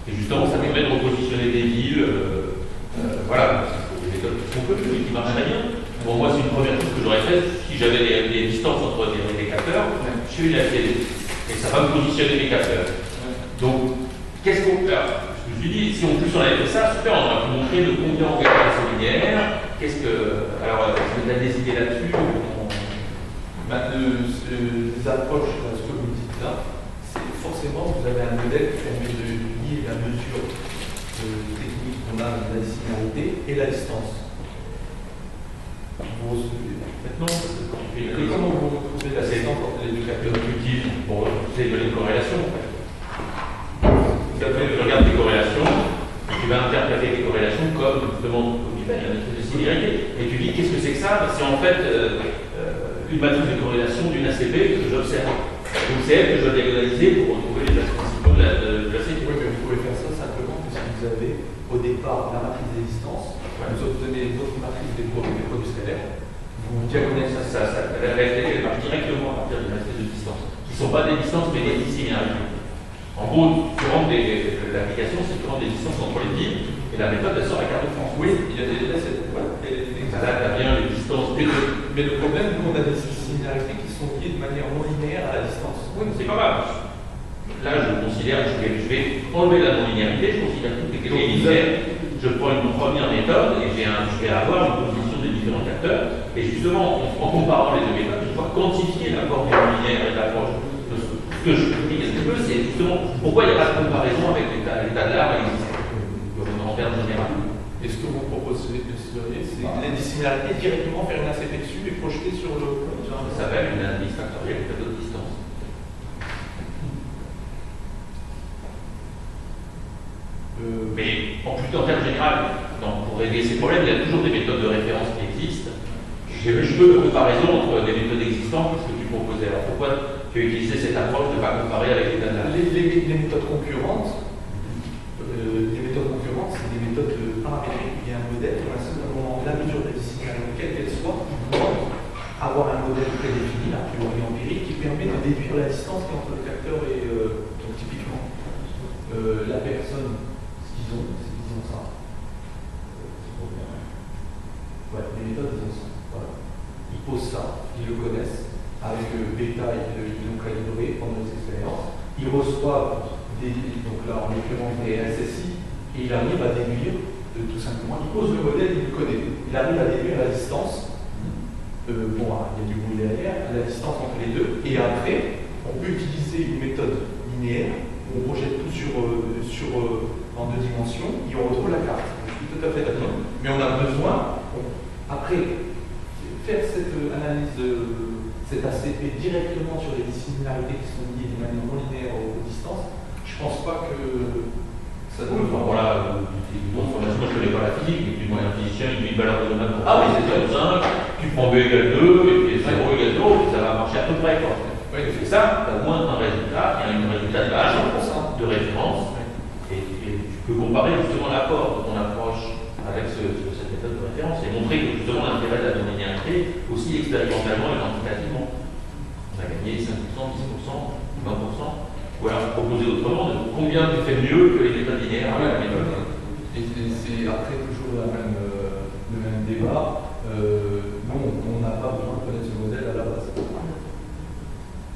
Et justement, ça permet de repositionner des villes. Voilà, des méthodes qui sont connues et qui marchent très bien. Bon, moi, c'est une première chose que j'aurais faite si j'avais des distances entre les capteurs. Je fais une LCD. Et ça va me positionner les capteurs. Donc, qu'est-ce qu'on peut faire? Je me suis dit, si en plus on avait fait ça, super, on aurait pu montrer de combien on gagne la linéaire. Qu'est-ce que. Alors, vous avez des idées là-dessus? Les approches, ce que vous dites là, c'est forcément vous avez un modèle qui permet de lier la mesure technique qu'on a de la dissimilité et la distance. Maintenant, comment vous retrouvez la distance entre les deux capteurs Intuitif. Bon, c'est une corrélation en fait. Tu regardes tes corrélations, tu vas interpréter tes corrélations comme justement il y a une espèce de similarité. Et tu dis qu'est-ce que c'est que ça? C'est en fait une matrice de corrélation d'une ACP que j'observe. Donc c'est elle que je dois diagonaliser pour retrouver les axes principaux de l'ACP. Oui, mais vous pouvez faire ça simplement parce que vous avez au départ la matrice des distances, vous obtenez votre matrice des produits scalaires, vous diagonalisez ça elle marche directement à partir d'une matrice de distance, qui ne sont pas des distances mais des dissimilarités. En gros, l'application, c'est tu rends des distances entre les villes et la méthode elle sort à carte de France. Oui, il y a des Là, tu as bien les distances. Mais le problème, nous, on a des similarités qui sont liées de manière non linéaire à la distance. Oui, mais c'est pas grave. Là, je considère que je vais enlever la non-linéarité, je considère que tout est linéaire. Je prends une première méthode et je vais avoir une position des différents capteurs. Et justement, en comparant les deux méthodes, je vais quantifier l'apport du non-linéaire et de l'approche. Ce que je dis, qu'est-ce que je veux, c'est justement pourquoi il n'y a pas de comparaison avec l'état de l'art existant en termes généraux. Et ce que vous proposez, c'est les dissimilarités directement faire une ACP dessus et projeter sur le. Ça s'appelle une analyse factorielle de plateau de distance. Mais en termes généraux, pour régler ces problèmes, il y a toujours des méthodes de référence qui existent. Je veux de comparaison entre des méthodes existantes, ce que tu proposais. Alors pourquoi tu as utilisé cette approche de ne pas comparer avec l'état de l'art? Les méthodes concurrentes, c'est des méthodes paramétriques. Il y a un modèle, à simplement la mesure de la dissimilation, quelle qu'elle soit, doit avoir un modèle prédéfini, a priori empirique, qui permet de déduire la distance entre le capteur et donc typiquement la personne, ce qu'ils ont ça. Ouais, les méthodes, ils ont ça. Voilà. Ils posent ça, ils le connaissent. Avec bêta, ils l'ont calibré pendant les expériences. Ils reçoivent donc là en l'occurrence des SSI, et il arrive à déduire tout simplement, il pose le modèle, il le connaît. Il arrive à déduire la distance. Il y a du bruit derrière, la distance entre les deux. Et après, on peut utiliser une méthode linéaire, on projette tout en deux dimensions, et on retrouve la carte. Je suis tout à fait d'accord. Mais on a besoin, après, faire cette analyse, cette ACP directement sur les dissimilarités qui sont liées de manière non linéaire aux distances. Je pense pas que ça donne. Voilà, moi je ne connais pas la physique, mais du moins un physicien, il dit une valeur raisonnable pour oui, c'est 5, tu prends B égale 2, et puis 0 égale 0, et ça va marcher à peu près. Quoi. Oui, tu fais ça, tu as au moins un résultat, il y a un résultat de base, de référence, et tu peux comparer justement l'apport de ton approche avec cette méthode de référence, et montrer que justement l'intérêt de la non-linéarité, aussi expérimentalement et quantitativement. On a gagné 5%, 10%, 20%. Ou alors proposer autrement, combien tu fais mieux que les méthodes linéaires avec la méthode. Et c'est après toujours le même débat. Nous, on n'a pas besoin de connaître ce modèle à la base.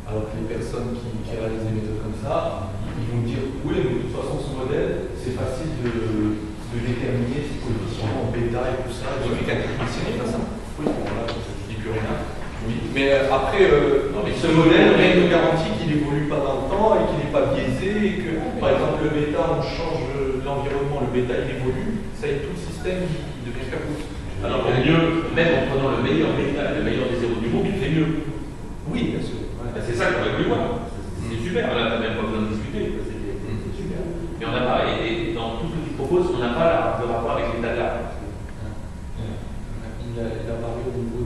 Alors que les personnes qui réalisent des méthodes comme ça, ils vont dire oui, mais de toute façon, ce modèle, c'est facile de déterminer ses coefficients en bêta et tout ça. Il suffit qu'un technicien fasse ça. Oui, bon, là, je ne dis plus rien. Oui. Mais après, ce modèle, rien ne garantit qu'il n'évolue pas dans le temps et qu'il n'est pas biaisé et que, par exemple, le bêta, on change l'environnement, le bêta, il évolue, ça y est, tout le système il devient capote. Alors, mieux, même en prenant le meilleur bêta, le meilleur des zéros du monde, il fait mieux. Oui, bien sûr. Ouais. C'est ça qu'on aurait voulu voir. C'est super, là, on n'a même pas besoin de discuter. C'est super. Mais on n'a pas, et dans tout ce que tu proposes, on n'a pas le rapport avec l'état de l'art. Il a parlé au niveau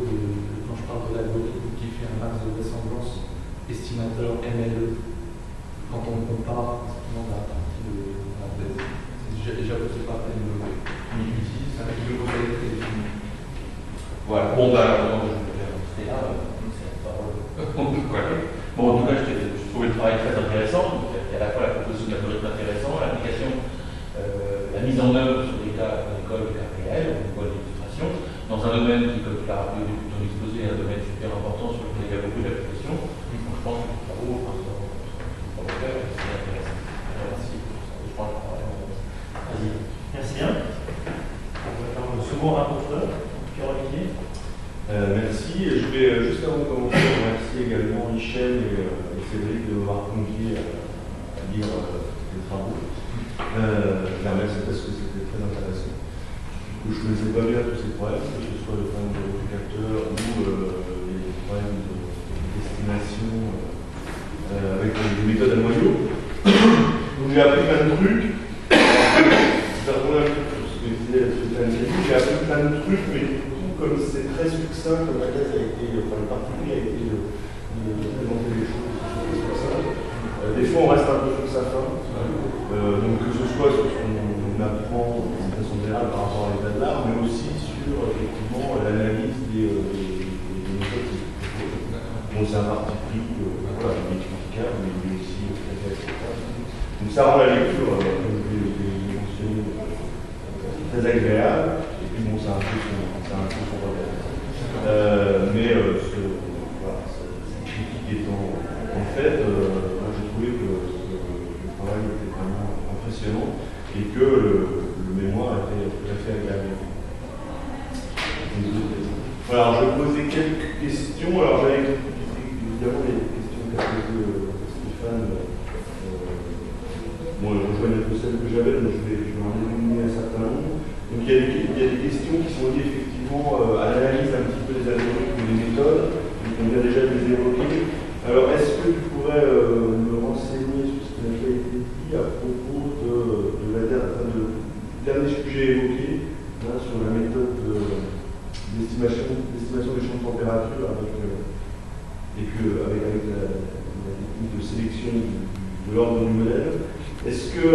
quand je parle de l'algorithme qui fait un max de vraisemblance estimateur MLE, quand on compare dans la partie de la thèse, c'est déjà posé par thème qu'on utilise avec le modèle prédéfini. Voilà, bon, je vais rester là, c'est la parole. Bon, en tout cas, je trouvais le travail très intéressant. Il y a à la fois la proposition d'algorithme intéressant, l'application en œuvre sur des cas d'école, des cas réels, on voit l'illustration, dans un domaine qui, comme tu l'as rappelé au début de ton exposé, est un domaine super important sur lequel il y a beaucoup d'applications. Donc je pense que les travaux sont faire, c'est intéressant. Merci. Je prends la parole. Vas-y. Merci bien. On va faire le second rapporteur, Pierre-Olivier. Merci. Je vais juste avant de commencer remercier également Michel et Cédric de m'avoir convié à lire les travaux. Merci parce que c'était très intéressant. Je ne connaissais pas bien tous ces problèmes, que ce soit le problème de l'éducateur ou les problèmes d'estimation avec des méthodes à noyau. Donc j'ai appris plein de trucs. Je vais retourner un peu sur ce que disait j'ai appris plein de trucs, mais comme c'est très succinct, comme la thèse a été, enfin le particulier a été de présenter les choses succinct. Des fois on reste un peu sur sa fin, donc que ce soit sur ce qu'on apprend de façon générale par rapport à l'état de l'art, mais aussi sur effectivement l'analyse des méthodes. Bon, c'est un parti pris, voilà, il est critiquable, mais il est aussi tout à fait acceptable. Donc ça rend la lecture, comme je l'ai mentionné, très agréable. Et puis bon, c'est un peu son regard. Mais voilà, cette critique étant en fait, moi j'ai trouvé que le travail était vraiment impressionnant et que le mémoire était tout à fait agréable. Voilà, alors je vais poser quelques questions. Alors j'avais évidemment les questions qu'a posées Stéphane. Bon, elles rejoignent un peu celles que j'avais, donc je vais en éliminer un certain nombre. Donc il y a des questions qui sont liées effectivement à l'analyse un petit peu des algorithmes et des méthodes, on vient déjà de les évoquer. Alors est-ce que tu pourrais me renseigner sur ce qui n'a pas été dit à propos du dernier sujet évoqué, hein, sur la méthode d'estimation des champs de température et puis avec la technique de sélection de l'ordre du modèle. Est-ce que